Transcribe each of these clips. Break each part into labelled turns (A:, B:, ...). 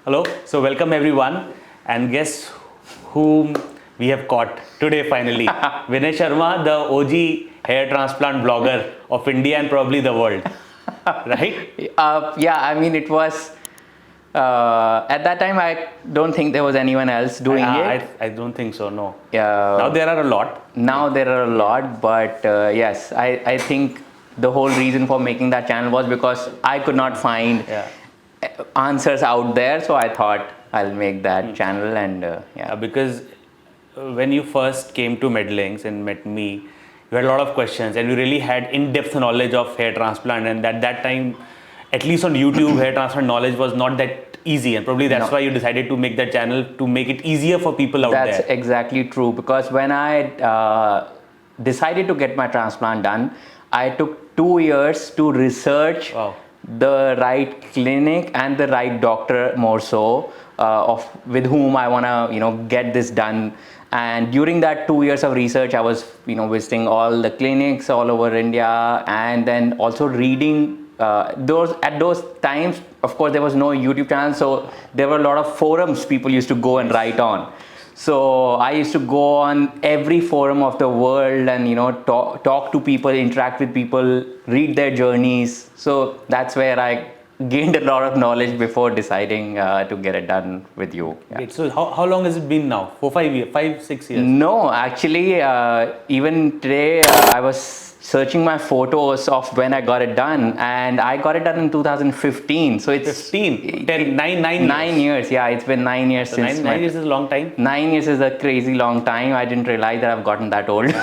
A: Hello, so welcome everyone, and guess whom we have caught today finally? Vinay Sharma, the OG hair transplant blogger of India and probably the world, right?
B: Yeah, I mean, it was at that time. I don't think there was anyone else doing it.
A: I don't think so, no.
B: Yeah.
A: Now there are a lot.
B: Now there are a lot, but yes, I think the whole reason for making that channel was because I could not find
A: Yeah.
B: answers out there, so I thought I'll make that channel and yeah.
A: Because when you first came to MedLinks and met me, you had a lot of questions and you really had in-depth knowledge of hair transplant, and at that time, at least on YouTube, hair transplant knowledge was not that easy, and probably that's why you decided to make that channel, to make it easier for people out there.
B: That's exactly true, because when I decided to get my transplant done, I took 2 years to research the right clinic and the right doctor, more so of with whom I want to get this done. And during that 2 years of research, I was visiting all the clinics all over India, and then also reading those times. Of course, there was no YouTube channel, so there were a lot of forums people used to go and write on. So I used to go on every forum of the world and talk to people, interact with people, read their journeys. So that's where I gained a lot of knowledge before deciding to get it done with you.
A: Yeah. Wait, so how long has it been now? 5 years, 5-6 years?
B: No, actually, even today I was searching my photos of when I got it done, and I got it done in 2015. So it's
A: 15, 10, 9
B: 9 years. Yeah, it's been 9 years
A: so
B: since.
A: 9 years is a long time.
B: 9 years is a crazy long time. I didn't realize that I've gotten that old.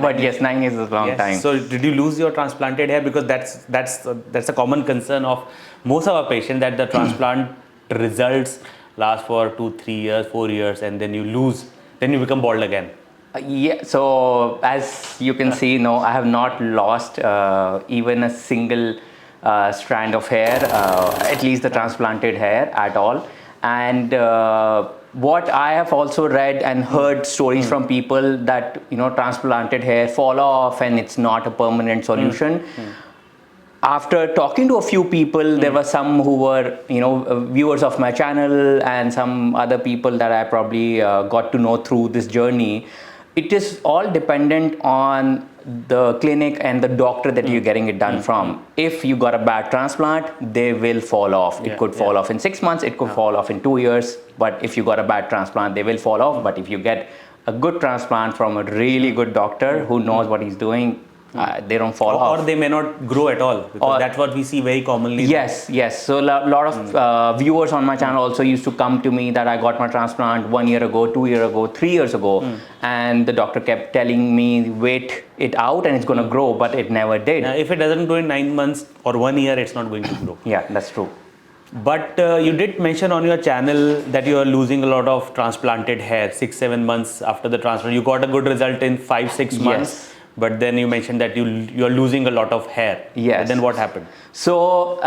B: But yes, 9 years is a long time.
A: So did you lose your transplanted hair? Because that's a common concern of most of our patients, that the transplant results last for 2-3 years, 4 years, and then you lose, then you become bald again.
B: Yeah, so as you can see, no, I have not lost even a single strand of hair, at least the transplanted hair at all. And what I have also read and heard stories from people that transplanted hair fall off and it's not a permanent solution. After talking to a few people, there were some who were viewers of my channel and some other people that I probably got to know through this journey. It is all dependent on the clinic and the doctor that you're getting it done from. If you got a bad transplant, they will fall off. It could fall off in 6 months, it could fall off in 2 years. But if you got a bad transplant, they will fall off. But if you get a good transplant from a really good doctor who knows what he's doing, they don't fall off.
A: Or they may not grow at all, because that's what we see very commonly.
B: Yes. So a lot of viewers on my channel also used to come to me that I got my transplant 1 year ago, 2 years ago, 3 years ago, and the doctor kept telling me, wait it out and it's going to grow, but it never did.
A: If it doesn't grow in 9 months or 1 year, it's not going to grow.
B: Yeah, that's true.
A: But you did mention on your channel that you are losing a lot of transplanted hair 6-7 months after the transplant. You got a good result in 5-6 months.
B: Yes.
A: But then you mentioned that you're losing a lot of hair.
B: Yes.
A: Then what happened?
B: So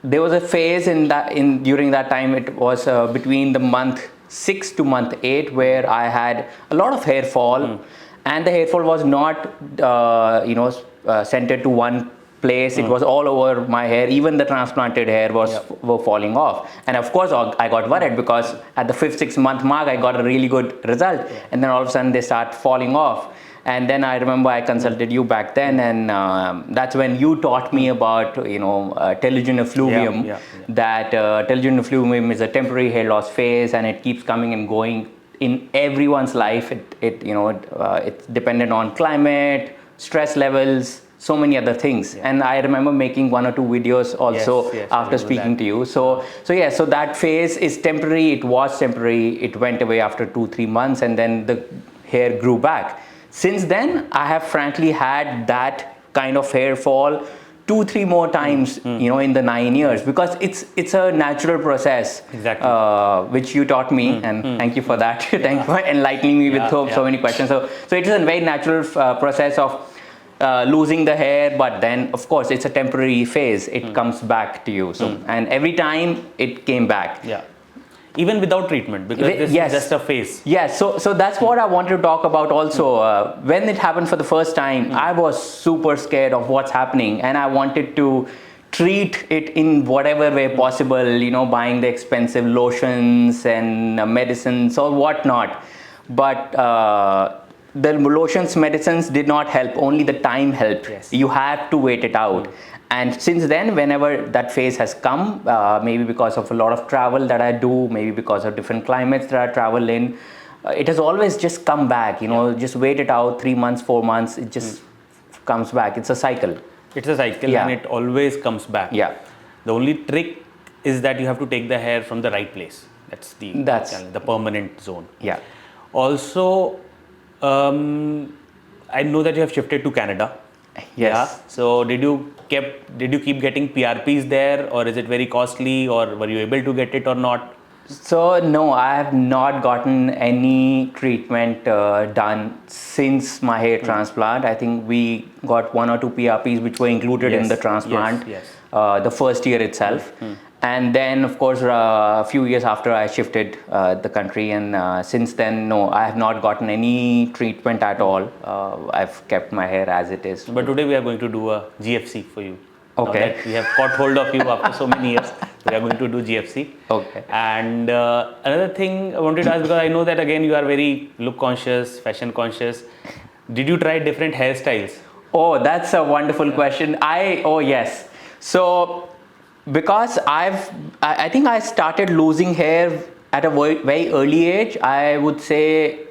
B: there was a phase during that time. It was between the month 6 to month 8 where I had a lot of hair fall, and the hair fall was not centered to one place. It was all over my hair. Even the transplanted hair were falling off, and of course I got worried, because at the 5th-6th month mark I got a really good result, and then all of a sudden they start falling off. And then I remember I consulted you back then, and that's when you taught me about telogen effluvium. That telogen effluvium is a temporary hair loss phase, and it keeps coming and going in everyone's life. It's dependent on climate, stress levels, so many other things. And I remember making 1 or 2 videos also after speaking to you. So that phase is temporary. It was temporary. It went away after 2-3 months, and then the hair grew back. Since then, I have frankly had that kind of hair fall 2-3 more times, in the 9 years, because it's a natural process.
A: Exactly.
B: Which you taught me, and thank you for that. Thank you for enlightening me with so many questions. So it is a very natural process of losing the hair, but then of course it's a temporary phase. It comes back to you. So and every time it came back.
A: Yeah. Even without treatment, because this is just a phase.
B: Yes, so that's what I wanted to talk about also. When it happened for the first time, I was super scared of what's happening, and I wanted to treat it in whatever way possible, buying the expensive lotions and medicines or whatnot. But the lotions, medicines did not help. Only the time helped.
A: Yes.
B: You had to wait it out. And since then, whenever that phase has come, maybe because of a lot of travel that I do, maybe because of different climates that I travel in, it has always just come back. Just wait it out, 3 months, 4 months, it just comes back. It's a cycle.
A: It's a cycle and it always comes back.
B: Yeah.
A: The only trick is that you have to take the hair from the right place. That's the permanent zone.
B: Yeah.
A: Also, I know that you have shifted to Canada.
B: Yes.
A: Yeah. So did you keep getting PRPs there, or is it very costly, or were you able to get it or not?
B: So no, I have not gotten any treatment done since my hair transplant. I think we got 1 or 2 PRPs which were included in the transplant, the first year itself. And then, of course, a few years after I shifted the country, and since then, no, I have not gotten any treatment at all. I've kept my hair as it is.
A: But today we are going to do a GFC for you.
B: Okay.
A: Now that we have caught hold of you after so many years, we are going to do GFC.
B: Okay.
A: And another thing I wanted to ask, because I know that again you are very look conscious, fashion conscious. Did you try different hairstyles?
B: Oh, that's a wonderful question. Oh yes. So because I think I started losing hair at a very early age. I would say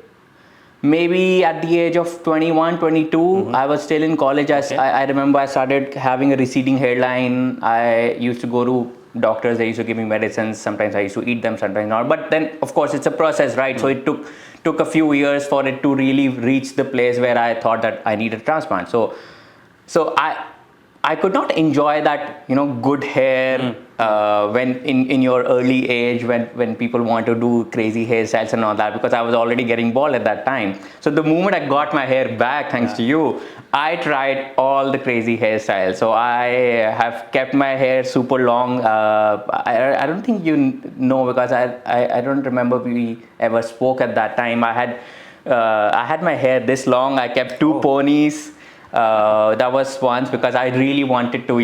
B: maybe at the age of 21, 22, I was still in college. I remember I started having a receding hairline. I used to go to doctors, they used to give me medicines. Sometimes I used to eat them, sometimes not. But then, of course, it's a process, right? So it took a few years for it to really reach the place where I thought that I needed a transplant. So I could not enjoy that, good hair when in your early age, when people want to do crazy hairstyles and all that, because I was already getting bald at that time. So the moment I got my hair back, thanks to you, I tried all the crazy hairstyles. So I have kept my hair super long. I don't think you know, because I don't remember we ever spoke at that time. I had my hair this long. I kept 2 ponies. That was once because I really wanted to,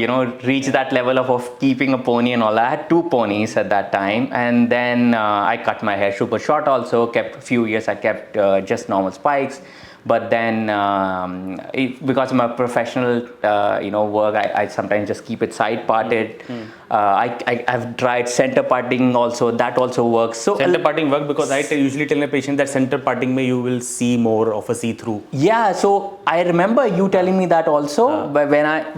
B: reach that level of keeping a pony and all that. I had 2 ponies at that time, and then I cut my hair super short also. Kept a few years, I kept just normal spikes. But then, because of my professional, work, I sometimes just keep it side parted. I've tried center parting also. That also works. So
A: center parting works because I usually tell my patient that center parting may you will see more of a see-through.
B: Yeah. So I remember you telling me that also, but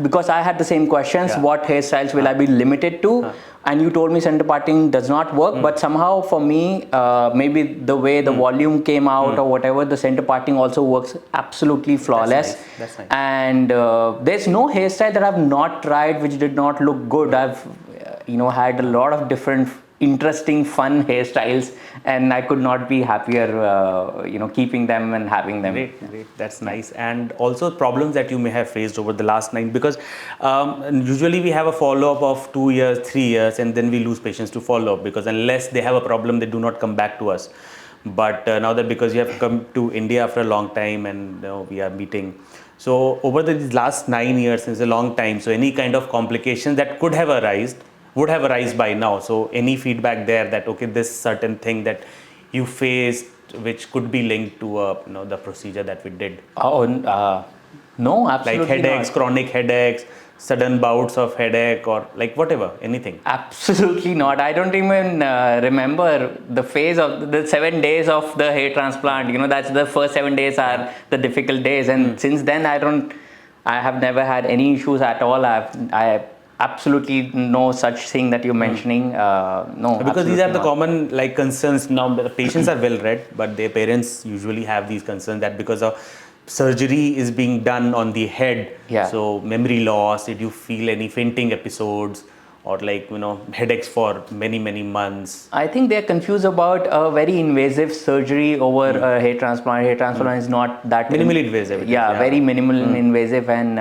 B: because I had the same questions. What hairstyles will I be limited to? And you told me center parting does not work, but somehow for me, maybe the way the volume came out or whatever, the center parting also works absolutely flawless.
A: That's nice.
B: And there's no hairstyle that I've not tried which did not look good. I've had a lot of different interesting, fun hairstyles, and I could not be happier, keeping them and having them.
A: Great. That's nice. And also problems that you may have faced over the last 9, because usually we have a follow-up of 2 years, 3 years, and then we lose patients to follow-up, because unless they have a problem, they do not come back to us. But now that because you have come to India after a long time and we are meeting. So over the last 9 years, it's a long time. So any kind of complications that would have arisen by now. So any feedback there that, okay, this certain thing that you faced, which could be linked to the procedure that we did?
B: No, absolutely
A: like headaches,
B: not.
A: Chronic headaches, sudden bouts of headache, or like whatever, anything?
B: Absolutely not. I don't even remember the phase of the 7 days of the hair transplant. That's the first 7 days are the difficult days, and since then I have never had any issues at all. I absolutely no such thing that you're mentioning. No,
A: because these are the
B: not.
A: common concerns. Now the patients are well read, but their parents usually have these concerns that because of surgery is being done on the head, so memory loss. Did you feel any fainting episodes, or headaches for many months? I
B: think they're confused about a very invasive surgery over a hair transplant. Hair transplant is not that
A: minimally invasive.
B: Very minimal invasive, and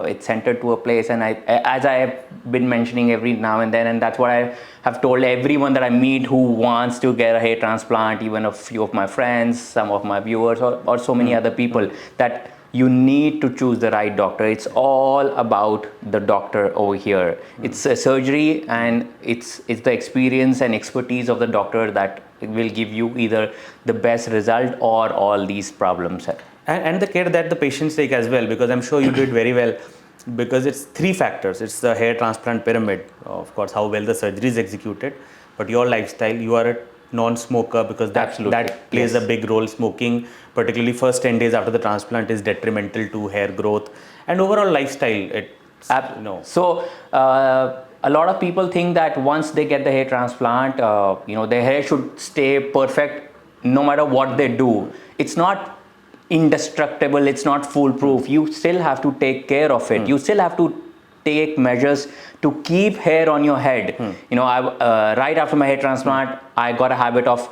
B: it's centered to a place. And as I have been mentioning every now and then, and that's what I have told everyone that I meet who wants to get a hair transplant, even a few of my friends, some of my viewers, or so many other people, that you need to choose the right doctor. It's all about the doctor over here. It's a surgery, and it's the experience and expertise of the doctor that will give you either the best result or all these problems.
A: And the care that the patients take as well, because I'm sure you did very well, because it's three factors. It's the hair transplant pyramid, of course, how well the surgery is executed, but your lifestyle. You are a non-smoker, because that plays a big role. Smoking, particularly first 10 days after the transplant, is detrimental to hair growth and overall lifestyle.
B: So a lot of people think that once they get the hair transplant, their hair should stay perfect no matter what they do. It's not indestructible, it's not foolproof. You still have to take care of it. You still have to take measures to keep hair on your head. Right after my hair transplant, I got a habit of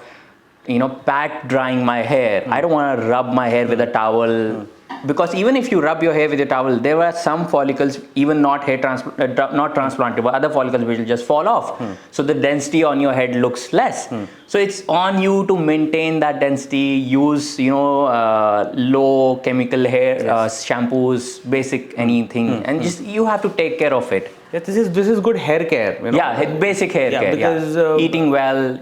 B: pat drying my hair. I don't want to rub my hair with a towel, because even if you rub your hair with a towel, there are some follicles, even not transplantable, other follicles will just fall off. So the density on your head looks less. So it's on you to maintain that density. Use low chemical hair shampoos, basic anything, and just you have to take care of it.
A: Yeah, this is good hair care.
B: Basic hair care. Because eating well.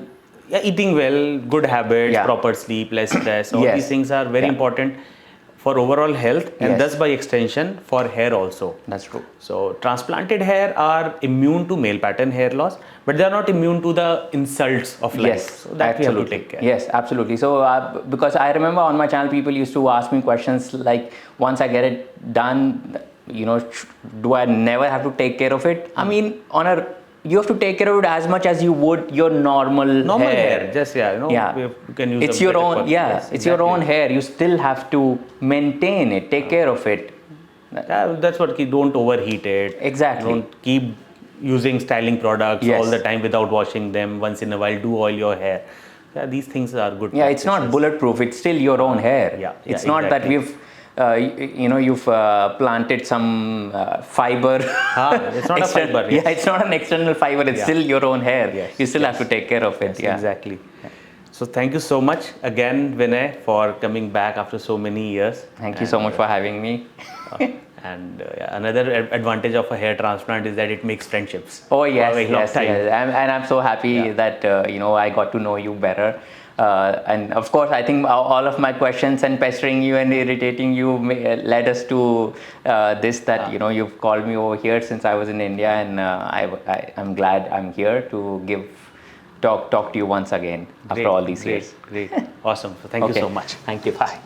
A: Eating well, good habits, proper sleep, less stress. All these things are very important for overall health, and thus by extension for hair also.
B: That's true.
A: So transplanted hair are immune to male pattern hair loss, but they are not immune to the insults of life.
B: Yes,
A: so that we have to take care.
B: Yes, absolutely. So because I remember on my channel, people used to ask me questions like, once I get it done, do I never have to take care of it? I mean, you have to take care of it as much as you would your normal hair.
A: Just you can use.
B: It's your own. It's your own hair. You still have to maintain it, take care of it.
A: That's what. Don't overheat it.
B: Exactly.
A: Don't keep using styling products all the time without washing them. Once in a while, do oil your hair. These things are good.
B: Yeah, it's not bulletproof. It's still your own hair. It's not that we've. You've planted some fiber.
A: It's not a fiber.
B: Yeah, it's not an external fiber. It's still your own hair. You still have to take care of it.
A: Exactly. So thank you so much again, Vinay, for coming back after so many years.
B: Thank you so much for having me.
A: And another advantage of a hair transplant is that it makes friendships.
B: Oh yes, yes. And I'm so happy that I got to know you better. And of course, I think all of my questions and pestering you and irritating you led us to this, that you've called me over here since I was in India, and I'm glad I'm here to talk to you once again after all these years.
A: Great, awesome. So thank you so much.
B: Thank you. Bye.